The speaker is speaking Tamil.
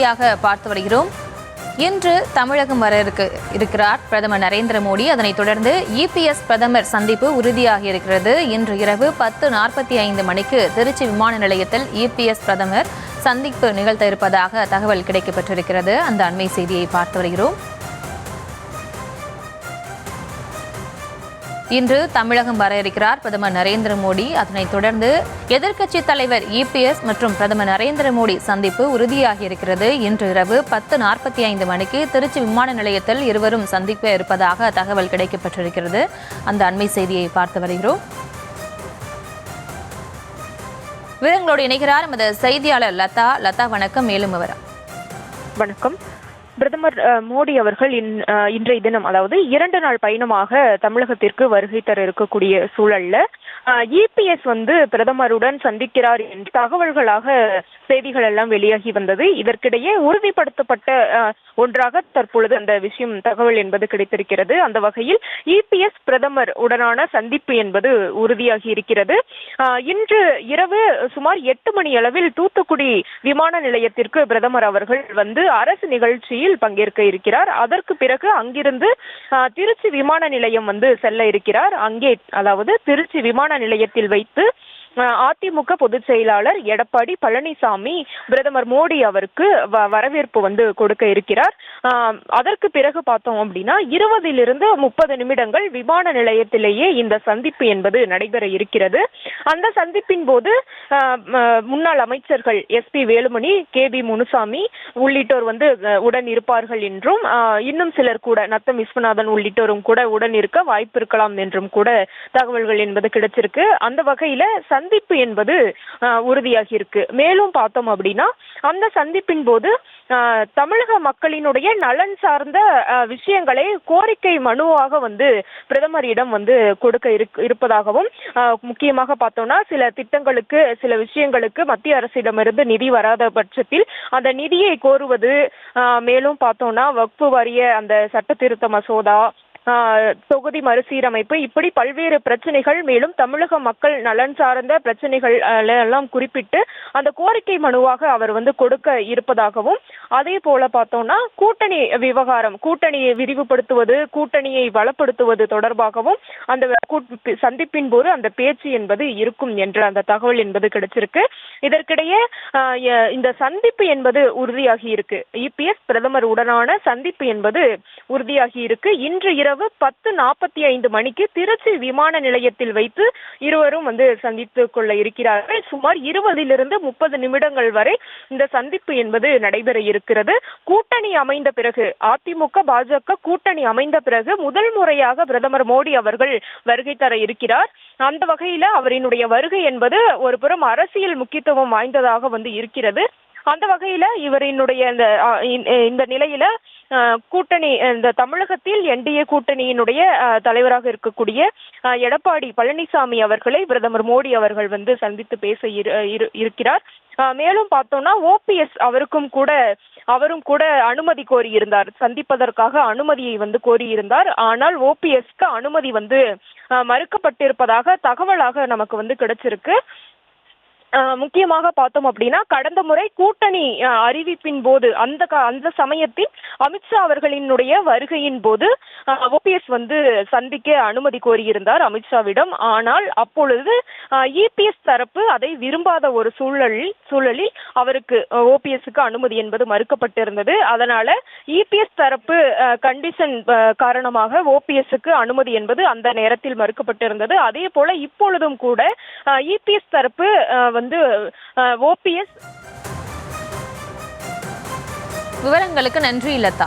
செய்தியாக பார்த்து வருகிறோம். இன்று தமிழகம் வர இருக்கிறார் பிரதமர் நரேந்திர மோடி. அதனைத் தொடர்ந்து இபிஎஸ் பிரதமர் சந்திப்பு உறுதியாகி இருக்கிறது. இன்று இரவு 10:45 மணிக்கு திருச்சி விமான நிலையத்தில் இபிஎஸ் பிரதமர் சந்திப்பு நிகழ்த்த இருப்பதாக தகவல் கிடைக்கப்பட்டிருக்கிறது. அந்த அண்மை செய்தியை பார்த்து வருகிறோம். இன்று தமிழகம் வர இருக்கிறார் பிரதமர் நரேந்திர மோடி. அதனைத் தொடர்ந்து எதிர்க்கட்சித் தலைவர் இபிஎஸ் மற்றும் பிரதமர் நரேந்திர மோடி சந்திப்பு உறுதியாகி இருக்கிறது. இன்று இரவு 10:45 மணிக்கு திருச்சி விமான நிலையத்தில் இருவரும் சந்திக்க இருப்பதாக தகவல் கிடைக்கப்பட்டிருக்கிறது. அந்த அண்மை செய்தியை பார்த்து வருகிறோம். விவரங்களோடு இணைகிறார் நமது செய்தியாளர் லதா. லதா, வணக்கம். மேலும் விவரம். வணக்கம். பிரதமர் மோடி அவர்கள் இன்றைய தினம், அதாவது 2 நாள் பயணமாக தமிழகத்திற்கு வருகை தர இருக்கக்கூடிய சூழல்ல இபிஎஸ் பிரதமருடன் சந்திக்கிறார் என்ற தகவல்களாக செய்திகள் எல்லாம் வெளியாகி வந்தது. இதற்கிடையே உறுதிப்படுத்தப்பட்ட ஒன்றாக தற்பொழுது அந்த விஷயம் தகவல் என்பது கிடைத்திருக்கிறது. அந்த வகையில் இபிஎஸ் பிரதமர் உடனான சந்திப்பு என்பது உறுதியாகி இருக்கிறது. இன்று இரவு சுமார் 8 மணி அளவில் தூத்துக்குடி விமான நிலையத்திற்கு பிரதமர் அவர்கள் அரசு நிகழ்ச்சியில் பங்கேற்க இருக்கிறார். அதற்கு பிறகு அங்கிருந்து திருச்சி விமான நிலையம் செல்ல இருக்கிறார். அங்கே, அதாவது திருச்சி விமான நிலையத்தில் வைத்து அதிமுக பொதுச் செயலாளர் எடப்பாடி பழனிசாமி பிரதமர் மோடி அவருக்கு வரவேற்பு கொடுக்க இருக்கிறார். அதற்கு பிறகு பார்த்தோம் அப்படின்னா 20 to 30 நிமிடங்கள் விமான நிலையத்திலேயே இந்த சந்திப்பு என்பது நடைபெற இருக்கிறது. அந்த சந்திப்பின் போது முன்னாள் அமைச்சர்கள் எஸ்பி வேலுமணி, கேபி முனுசாமி உள்ளிட்டோர் உடன் இருப்பார்கள் என்றும், இன்னும் சிலர் கூட, நத்தம் விஸ்வநாதன் உள்ளிட்டோரும் கூட உடன் இருக்க வாய்ப்பு இருக்கலாம் என்றும் கூட தகவல்கள் என்பது கிடைச்சிருக்கு. அந்த வகையில சந்திப்பு என்பது உறுதியாகி இருக்கு. மேலும் பார்த்தோம் அப்படின்னா அந்த சந்திப்பின் போது தமிழக மக்களினுடைய நலன் சார்ந்த விஷயங்களை கோரிக்கை மனுவாக பிரதமரிடம் கொடுக்க இருப்பதாகவும், முக்கியமாக பார்த்தோம்னா சில திட்டங்களுக்கு, சில விஷயங்களுக்கு மத்திய அரசிடமிருந்து நிதி வராத பட்சத்தில் அந்த நிதியை கோருவது, மேலும் பார்த்தோம்னா வக்ஃபு வாரிய அந்த சட்ட திருத்த மசோதா, தொகுதி மறுசீரமைப்பு, இப்படி பல்வேறு பிரச்சனைகள், மேலும் தமிழக மக்கள் நலன் சார்ந்த பிரச்சனைகள் எல்லாம் குறிப்பிட்டு அந்த கோரிக்கை மனுவாக அவர் கொடுக்க இருப்பதாகவும், அதே போல பார்த்தோம்னா கூட்டணி விவகாரம், கூட்டணியை விரிவுபடுத்துவது, கூட்டணியை பலப்படுத்துவது தொடர்பாகவும் அந்த சந்திப்பின் போது அந்த பேச்சு என்பது இருக்கும் என்ற அந்த தகவல் என்பது கிடைச்சிருக்கு. இதற்கிடையே இந்த சந்திப்பு என்பது உறுதியாகி இருக்கு. இபிஎஸ் பிரதமர் உடனான சந்திப்பு என்பது உறுதியாகி இருக்கு. இன்று இரவு 10:45 மணிக்கு திருச்சி விமான நிலையத்தில் வைத்து இருவரும் சந்தித்துக் கொள்ள இருக்கிறார்கள். சுமார் 20 to 30 நிமிடங்கள் வரை இந்த சந்திப்பு என்பது நடைபெற இருக்கிறது. கூட்டணி அமைந்த பிறகு, அதிமுக பாஜக கூட்டணி அமைந்த பிறகு முதல் முறையாக பிரதமர் மோடி அவர்கள் வருகை தர இருக்கிறார். அந்த வகையில அவரினுடைய வருகை என்பது ஒரு புறம் அரசியல் முக்கியத்துவம் வாய்ந்ததாக இருக்கிறது. அந்த வகையில இவரினுடைய இந்த நிலையில கூட்டணி, இந்த தமிழகத்தில் என்டிஏ கூட்டணியினுடைய தலைவராக இருக்கக்கூடிய எடப்பாடி பழனிசாமி அவர்களை பிரதமர் மோடி அவர்கள் சந்தித்து பேச இருக்கிறார். மேலும் பார்த்தோம்னா ஓபிஎஸ் அவரும் கூட அனுமதி கோரியிருந்தார், சந்திப்பதற்காக அனுமதியை கோரியிருந்தார். ஆனால் ஓபிஎஸ்க்கு அனுமதி மறுக்கப்பட்டிருப்பதாக தகவலாக நமக்கு கிடைச்சிருக்கு. முக்கியமாக பார்த்தோம் அப்படின்னா கடந்த முறை கூட்டணி அறிவிப்பின் போது அந்த சமயத்தில் அமித்ஷா அவர்களினுடைய வருகையின் போது ஓபிஎஸ் சந்திக்க அனுமதி கோரியிருந்தார் அமித்ஷாவிடம். ஆனால் அப்பொழுது இபிஎஸ் தரப்பு அதை விரும்பாத ஒரு சூழலில் அவருக்கு, ஓபிஎஸ்க்கு அனுமதி என்பது மறுக்கப்பட்டிருந்தது. அதனால இபிஎஸ் தரப்பு கண்டிஷன் காரணமாக ஓபிஎஸ்க்கு அனுமதி என்பது அந்த நேரத்தில் மறுக்கப்பட்டிருந்தது. அதே போல இப்பொழுதும் கூட இபிஎஸ் தரப்பு ஓபிஎஸ். விவரங்களுக்கு நன்றி லதா.